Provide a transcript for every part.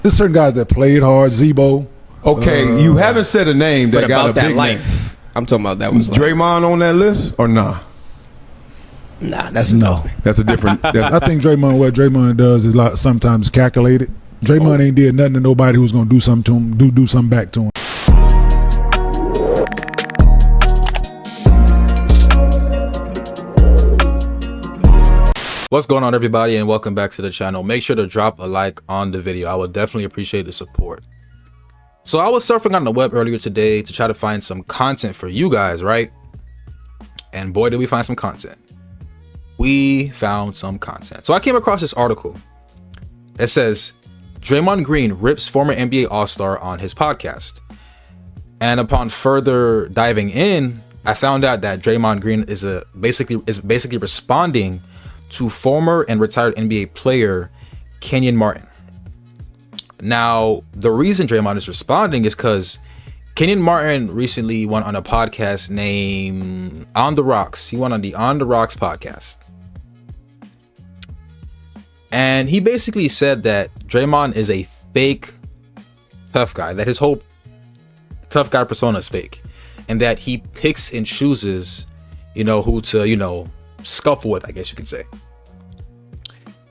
There's certain guys that played hard. Zebo. Okay, you haven't said a name that got a big life. name. I'm talking about that was Draymond on that list or nah? Nah, that's no. That's a different. I think Draymond, what Draymond does is sometimes calculated. Draymond ain't did nothing to nobody who's gonna do something to him, do something back to him. What's going on, everybody, and welcome back to the channel. Make sure to drop a like on the video. I would definitely appreciate the support. So I was surfing on the web earlier today to try to find some content for you guys, right? And boy, did we find some content. We found some content. So I came across this article that says Draymond Green rips former NBA All-Star on his podcast. And upon further diving in, I found out that Draymond Green is basically responding to former and retired NBA player Kenyon Martin. Now, the reason Draymond is responding is because Kenyon Martin recently went on a podcast named On the Rocks. He went on the On the Rocks podcast. And he basically said that Draymond is a fake tough guy, that his whole tough guy persona is fake, and that he picks and chooses, who to, scuffle with, I guess you could say.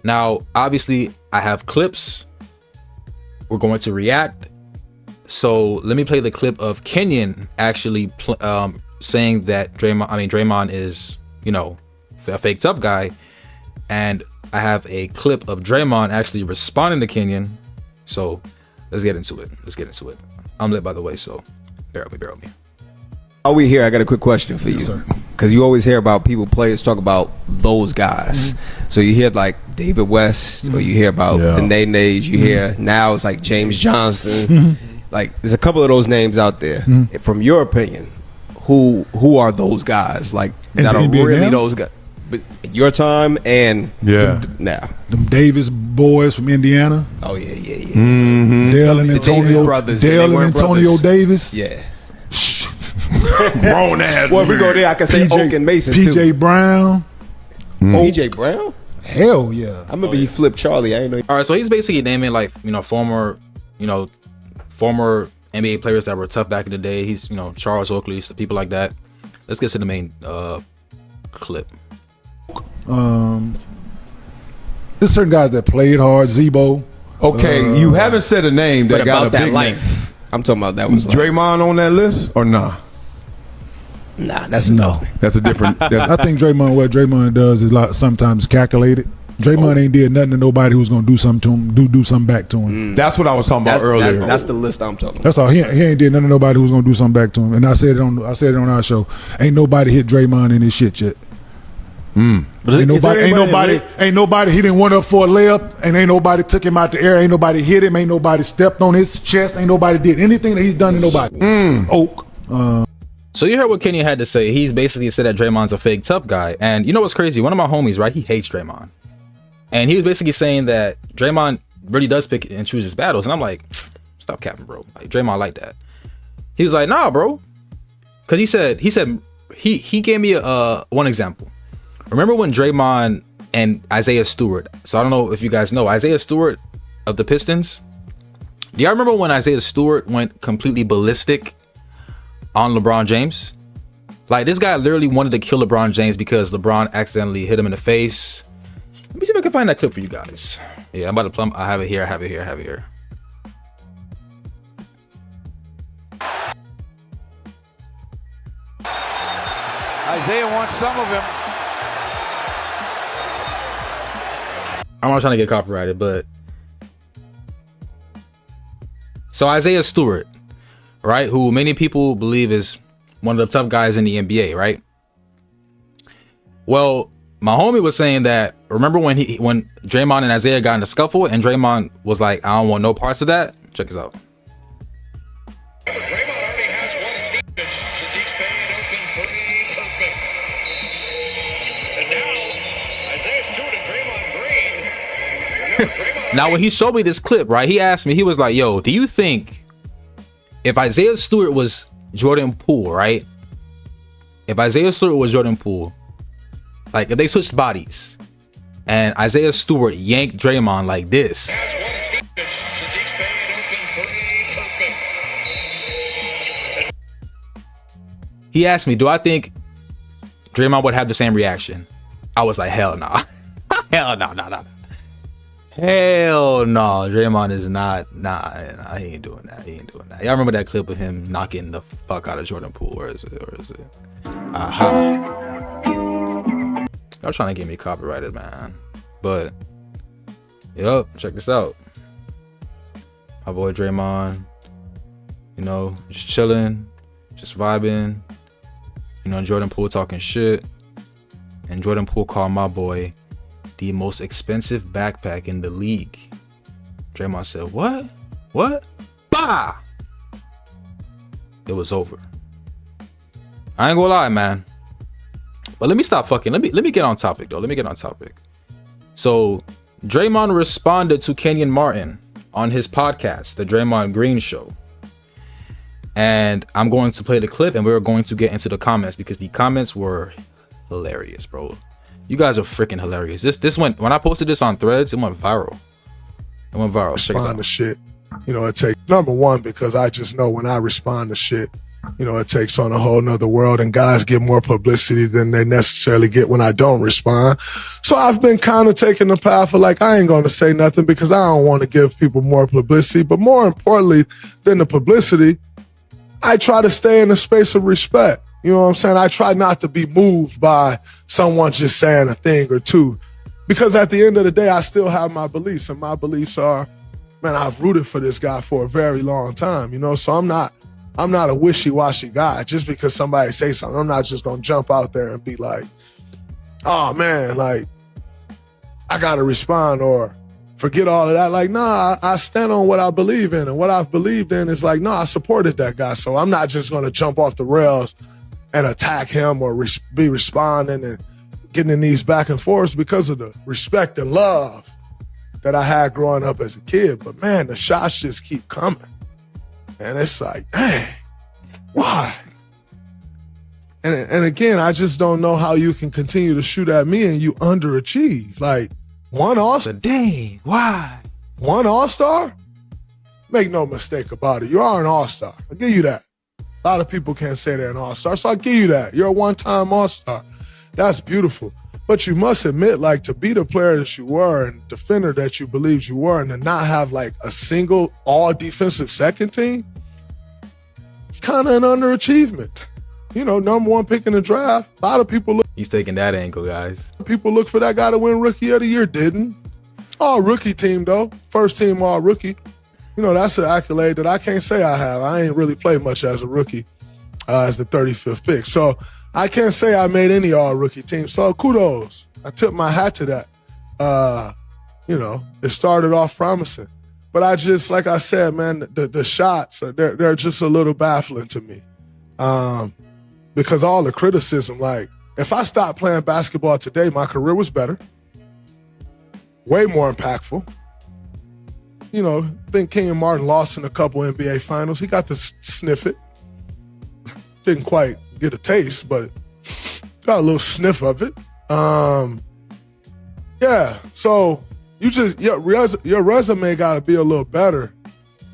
Now, obviously, I have clips. We're going to react. So let me play the clip of Kenyon actually saying that Draymond is, a fake tough guy. And I have a clip of Draymond actually responding to Kenyon. So let's get into it. I'm lit, by the way, so bear with me. While we here, I got a quick question for you. Because you always hear about players talk about those guys. Mm-hmm. So you hear like David West, or you hear about the Nene-Nays, you hear now it's like James Johnson. Mm-hmm. Like there's a couple of those names out there. Mm-hmm. From your opinion, who are those guys? Like that are really those guys? But your time and now them Davis boys from Indiana. Oh yeah. Mm-hmm. Dale and Antonio brothers. Dale and Antonio Davis. Yeah. Grown ass. Well, we go there. I can say Oak and Mason PJ too. Brown. PJ Brown. Hell yeah. I remember he flipped Charlie. I ain't know. All right, so he's basically naming like former NBA players that were tough back in the day. He's Charles Oakley, so people like that. Let's get to the main clip. There's certain guys that played hard. Zebo. Okay, you haven't said a name that got a big life. name. I'm talking about that was Draymond on that list or nah? Nah, that's no. That's a different. I think what Draymond does is sometimes calculated. Draymond ain't did nothing to nobody who's gonna do something to him, do something back to him. That's what I was talking about earlier. That's the list I'm talking about. That's all. He ain't did nothing to nobody who's gonna do something back to him. And I said it on our show. Ain't nobody hit Draymond in his shit yet. Ain't nobody. He didn't went up for a layup, and ain't nobody took him out the air. Ain't nobody hit him. Ain't nobody stepped on his chest. Ain't nobody did anything that he's done to nobody. Oak. So you heard what Kenyon had to say. He's basically said that Draymond's a fake tough guy. And you know what's crazy? One of my homies, right? He hates Draymond, and he was basically saying that Draymond really does pick and choose his battles. And I'm like, stop capping, bro. Like Draymond like that. He was like, nah, bro, because he said he gave me one example. Remember when Draymond and Isaiah Stewart, so I don't know if you guys know, Isaiah Stewart of the Pistons. Do y'all remember when Isaiah Stewart went completely ballistic on LeBron James? Like this guy literally wanted to kill LeBron James because LeBron accidentally hit him in the face. Let me see if I can find that clip for you guys. Yeah, I'm about to plumb. I have it here. Isaiah wants some of him. I'm not trying to get copyrighted, but so Isaiah Stewart, right, who many people believe is one of the tough guys in the NBA, right? Well, my homie was saying that, remember when Draymond and Isaiah got in a scuffle and Draymond was like, I don't want no parts of that? Check this out. Draymond already has one team. Sadiq's paying open pretty perfect. And now Isaiah Stewart and Draymond Green. Now, when he showed me this clip, right, he asked me, he was like, yo, do you think if Isaiah Stewart was Jordan Poole, right? If Isaiah Stewart was Jordan Poole, like if they switched bodies and Isaiah Stewart yanked Draymond like this, He asked me, do I think Draymond would have the same reaction? I was like, hell no. Hell no. Hell no. Draymond is not. Nah, he ain't doing that. Y'all remember that clip of him knocking the fuck out of Jordan Poole? Where is it? Aha. Y'all trying to get me copyrighted, man. But, yup, check this out. My boy Draymond, you know, just chilling, just vibing. You know, Jordan Poole talking shit. And Jordan Poole called my boy the most expensive backpack in the league. Draymond said, what? Bah! It was over. I ain't gonna lie, man. But let me stop fucking. Let me get on topic, though. So, Draymond responded to Kenyon Martin on his podcast, The Draymond Green Show. And I'm going to play the clip, and we're going to get into the comments, because the comments were hilarious, bro. You guys are freaking hilarious. This went, when I posted this on Threads, it went viral. Respond to shit. You know, it takes, number one, because I just know when I respond to shit, you know, it takes on a whole nother world, and guys get more publicity than they necessarily get when I don't respond. So I've been kind of taking the path of like, I ain't going to say nothing because I don't want to give people more publicity. But more importantly than the publicity, I try to stay in a space of respect. You know what I'm saying? I try not to be moved by someone just saying a thing or two, because at the end of the day, I still have my beliefs, and my beliefs are, man, I've rooted for this guy for a very long time, you know? So I'm not a wishy-washy guy. Just because somebody say something, I'm not just going to jump out there and be like, oh man, like, I got to respond or forget all of that. Like, nah, I stand on what I believe in, and what I've believed in is like, no, I supported that guy. So I'm not just going to jump off the rails and attack him or be responding and getting in these back and forths because of the respect and love that I had growing up as a kid. But man, the shots just keep coming. And it's like, dang, why? And again, I just don't know how you can continue to shoot at me and you underachieve. Like, one All-Star? Dang, why? One All-Star? Make no mistake about it. You are an All-Star. I'll give you that. A lot of people can't say they're an All-Star, so I'll give you that. You're a one-time All-Star. That's beautiful. But you must admit, like, to be the player that you were and defender that you believed you were, and to not have, like, a single all-defensive second team, it's kind of an underachievement. You know, number one pick in the draft. A lot of people look. He's taking that angle, guys. People look for that guy to win Rookie of the Year. Didn't. All-rookie team, though. First team all-rookie. You know, that's an accolade that I can't say I have. I ain't really played much as a rookie as the 35th pick. So I can't say I made any all-rookie team. So kudos. I tip my hat to that. You know, it started off promising. But I just, like I said, man, the shots, they're just a little baffling to me. Because all the criticism, like, if I stopped playing basketball today, my career was better. Way more impactful. You know, I think Kenyon Martin lost in a couple NBA finals. He got to sniff it. Didn't quite get a taste, but got a little sniff of it. Yeah, so you just your resume got to be a little better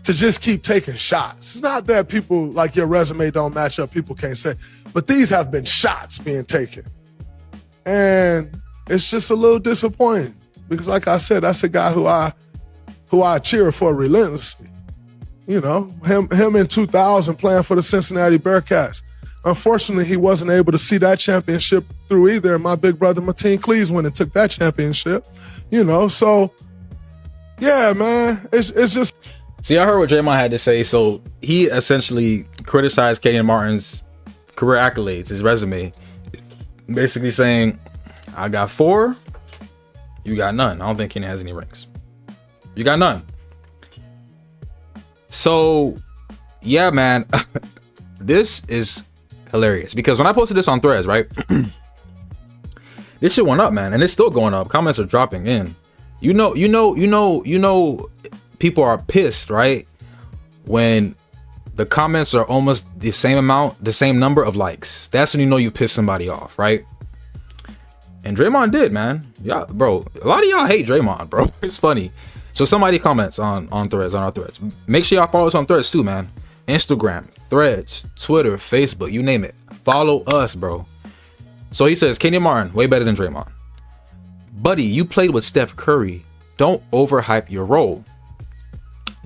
to just keep taking shots. It's not that people, like, your resume don't match up, people can't say, but these have been shots being taken. And it's just a little disappointing because, like I said, that's a guy who I cheer for relentlessly. You know, him in 2000 playing for the Cincinnati Bearcats. Unfortunately, he wasn't able to see that championship through either. And my big brother, Mateen Cleaves, went and took that championship. You know, so, yeah, man, it's just... See, I heard what Draymond had to say. So he essentially criticized Kenyon Martin's career accolades, his resume, basically saying, I got 4, you got none. I don't think Kenyon has any rings. You got none. So, yeah, man, this is hilarious because when I posted this on Threads, right, this shit went up, man, and it's still going up. Comments are dropping in. You know, people are pissed, right, when the comments are almost the same amount, the same number of likes. That's when you know you pissed somebody off, right? And Draymond did, man. Yeah, bro. A lot of y'all hate Draymond, bro. It's funny. So somebody comments on Threads, on our Threads. Make sure y'all follow us on Threads too, man. Instagram, Threads, Twitter, Facebook, you name it. Follow us, bro. So he says, Kenyon Martin, way better than Draymond. Buddy, you played with Steph Curry. Don't overhype your role.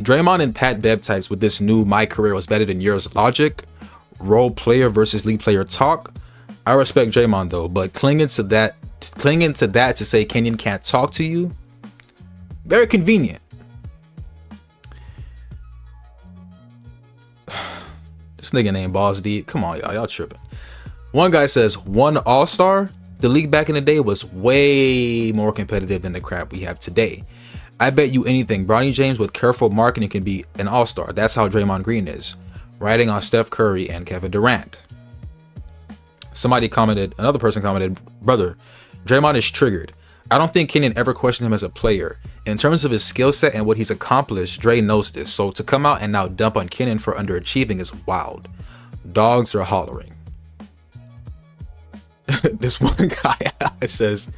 Draymond and Pat Bev types with this new "my career was better than yours" logic, role player versus league player talk. I respect Draymond though, but clinging to that to say Kenyon can't talk to you, very convenient. This nigga named Balls Deep. Come on, y'all tripping. One guy says, one all-star. The league back in the day was way more competitive than the crap we have today. I bet you anything, Bronny James with careful marketing can be an all-star. That's how Draymond Green is. Riding on Steph Curry and Kevin Durant. Another person commented, brother, Draymond is triggered. I don't think Kenyon ever questioned him as a player. In terms of his skill set and what he's accomplished, Dre knows this. So to come out and now dump on Kenyon for underachieving is wild. Dogs are hollering. This one guy says,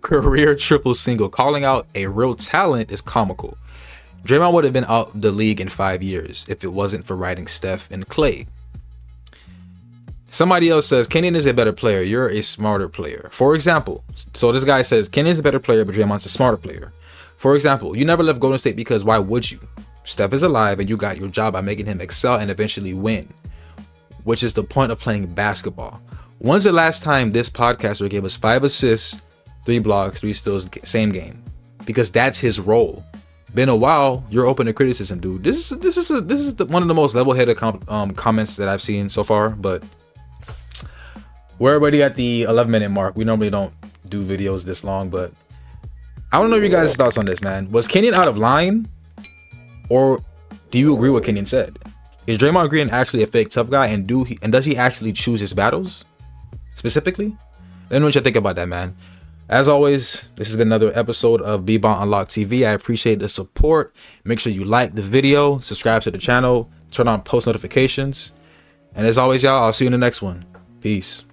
career triple single. Calling out a real talent is comical. Draymond would have been out the league in 5 years if it wasn't for riding Steph and Clay. Somebody else says, Kenyon is a better player. You're a smarter player. For example, so this guy says, Kenyon is a better player, but Draymond's a smarter player. For example, you never left Golden State because why would you? Steph is alive and you got your job by making him excel and eventually win, which is the point of playing basketball. When's the last time this podcaster gave us 5 assists, 3 blocks, 3 steals, same game? Because that's his role. Been a while. You're open to criticism, dude. This is one of the most level-headed comments that I've seen so far. But we're already at the 11-minute mark. We normally don't do videos this long, but I don't know your guys' thoughts on this, man. Was Kenyon out of line, or do you agree with what Kenyon said? Is Draymond Green actually a fake tough guy, and does he actually choose his battles specifically? Let me know what you think about that, man. As always, this has been another episode of bballunlocked TV. I appreciate the support. Make sure you like the video, subscribe to the channel, turn on post notifications. And as always, y'all, I'll see you in the next one. Peace.